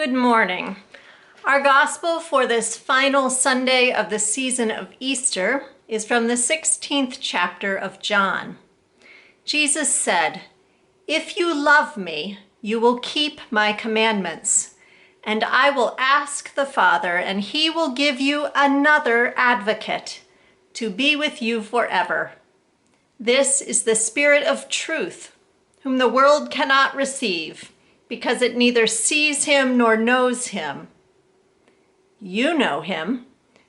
Good morning. Our gospel for this final Sunday of the season of Easter is from the 16th chapter of John. Jesus said, "If you love me, you will keep my commandments, and I will ask the Father, and he will give you another advocate to be with you forever. This is the Spirit of truth, whom the world cannot receive, because it neither sees him nor knows him. You know him,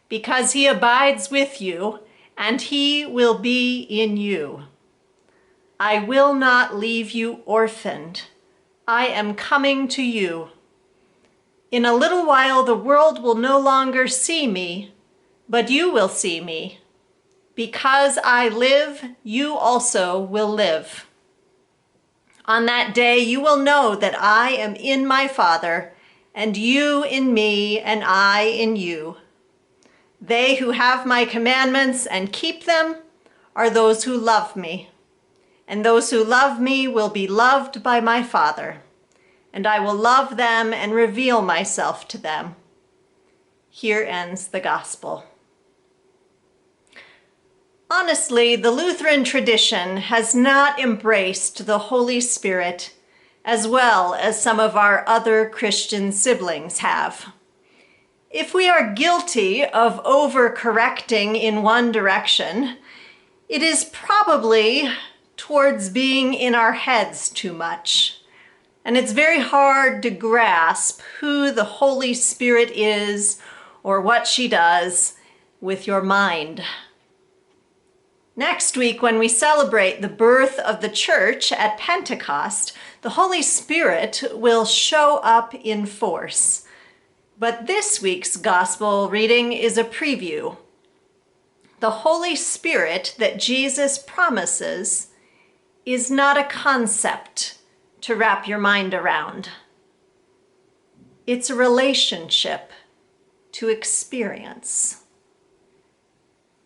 because he abides with you, and he will be in you. I will not leave you orphaned. I am coming to you. In a little while the world will no longer see me, but you will see me. Because I live, you also will live. On that day you will know that I am in my Father, and you in me, and I in you. They who have my commandments and keep them are those who love me. And those who love me will be loved by my Father, and I will love them and reveal myself to them." Here ends the gospel. Honestly, the Lutheran tradition has not embraced the Holy Spirit as well as some of our other Christian siblings have. If we are guilty of overcorrecting in one direction, it is probably towards being in our heads too much. And it's very hard to grasp who the Holy Spirit is or what she does with your mind. Next week, when we celebrate the birth of the church at Pentecost, the Holy Spirit will show up in force. But this week's gospel reading is a preview. The Holy Spirit that Jesus promises is not a concept to wrap your mind around. It's a relationship to experience.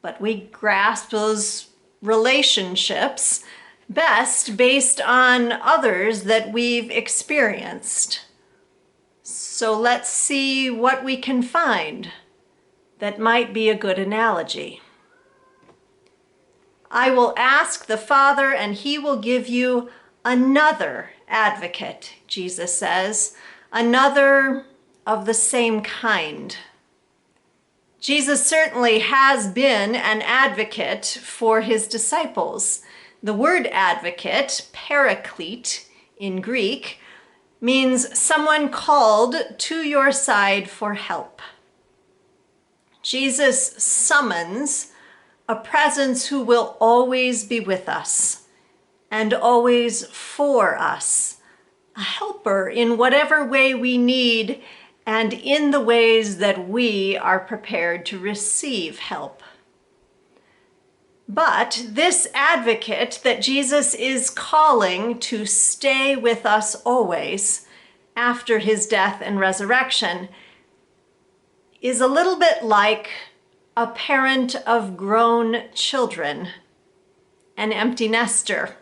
But we grasp those relationships best based on others that we've experienced. So let's see what we can find that might be a good analogy. I will ask the Father, and he will give you another advocate, Jesus says, another of the same kind. Jesus certainly has been an advocate for his disciples. The word advocate, paraclete in Greek, means someone called to your side for help. Jesus summons a presence who will always be with us and always for us, a helper in whatever way we need and in the ways that we are prepared to receive help. But this advocate that Jesus is calling to stay with us always after his death and resurrection is a little bit like a parent of grown children, an empty nester.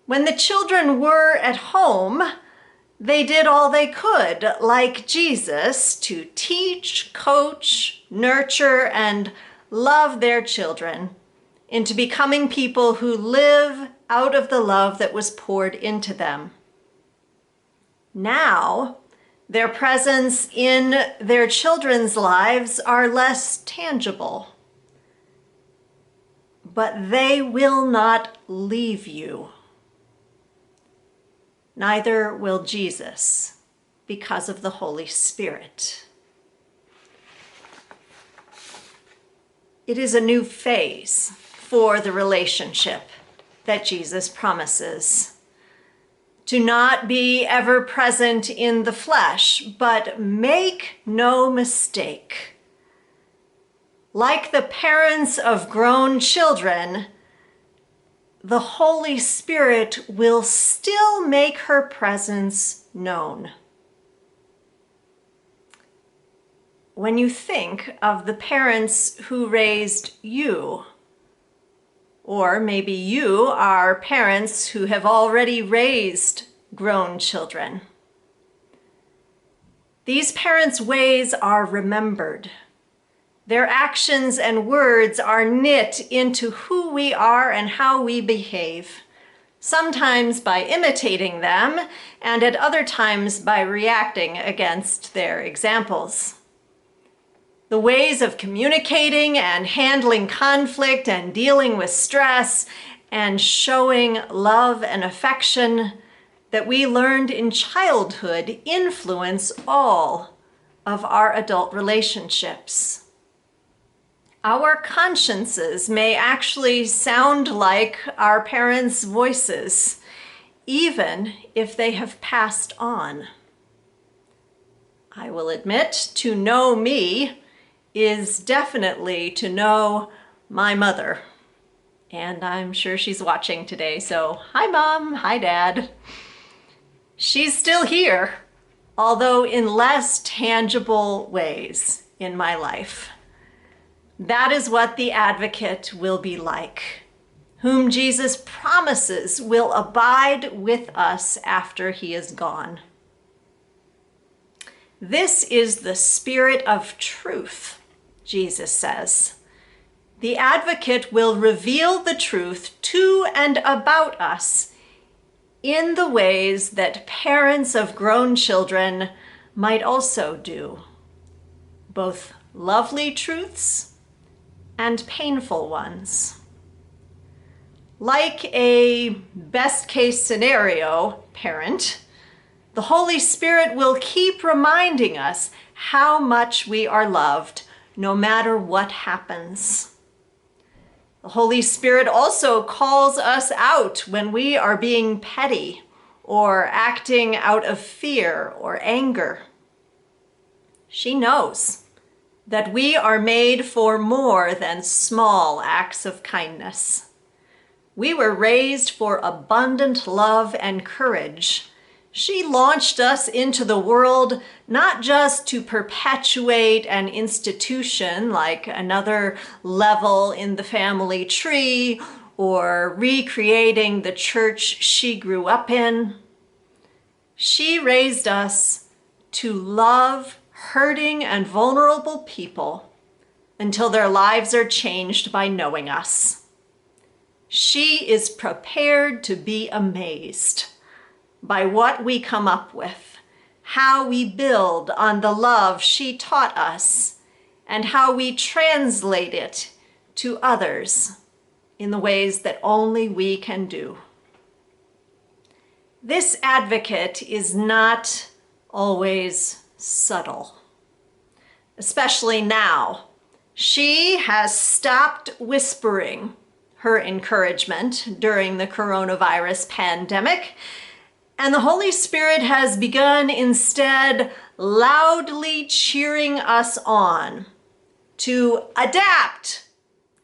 When the children were at home, they did all they could, like Jesus, to teach, coach, nurture, and love their children into becoming people who live out of the love that was poured into them. Now, their presence in their children's lives are less tangible, but they will not leave you. Neither will Jesus, because of the Holy Spirit. It is a new phase for the relationship that Jesus promises. To not be ever present in the flesh, but make no mistake. Like the parents of grown children, the Holy Spirit will still make her presence known. When you think of the parents who raised you, or maybe you are parents who have already raised grown children, These parents' ways are remembered. Their actions and words are knit into who we are and how we behave, sometimes by imitating them, and at other times by reacting against their examples. The ways of communicating and handling conflict and dealing with stress and showing love and affection that we learned in childhood influence all of our adult relationships. Our consciences may actually sound like our parents' voices, even if they have passed on. I will admit, to know me is definitely to know my mother. And I'm sure she's watching today, so hi Mom, hi Dad. She's still here, although in less tangible ways in my life. That is what the advocate will be like, whom Jesus promises will abide with us after he is gone. This is the Spirit of truth, Jesus says. The advocate will reveal the truth to and about us in the ways that parents of grown children might also do, both lovely truths and painful ones. Like a best-case scenario parent, the Holy Spirit will keep reminding us how much we are loved, no matter what happens. The Holy Spirit also calls us out when we are being petty or acting out of fear or anger. She knows that we are made for more than small acts of kindness. We were raised for abundant love and courage. She launched us into the world not just to perpetuate an institution like another level in the family tree or recreating the church she grew up in. She raised us to love hurting and vulnerable people until their lives are changed by knowing us. She is prepared to be amazed by what we come up with, how we build on the love she taught us, and how we translate it to others in the ways that only we can do. This advocate is not always subtle, especially now. She has stopped whispering her encouragement during the coronavirus pandemic, and the Holy Spirit has begun instead loudly cheering us on to adapt,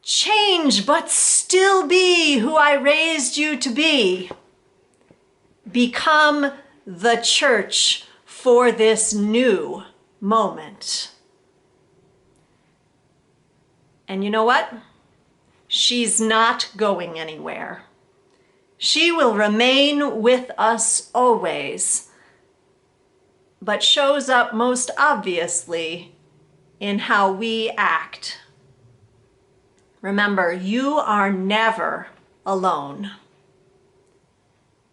change, but still be who I raised you to be. Become the church for this new moment. And you know what? She's not going anywhere. She will remain with us always, but shows up most obviously in how we act. Remember, you are never alone.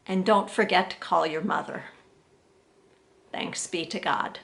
And don't forget to call your mother. Thanks be to God.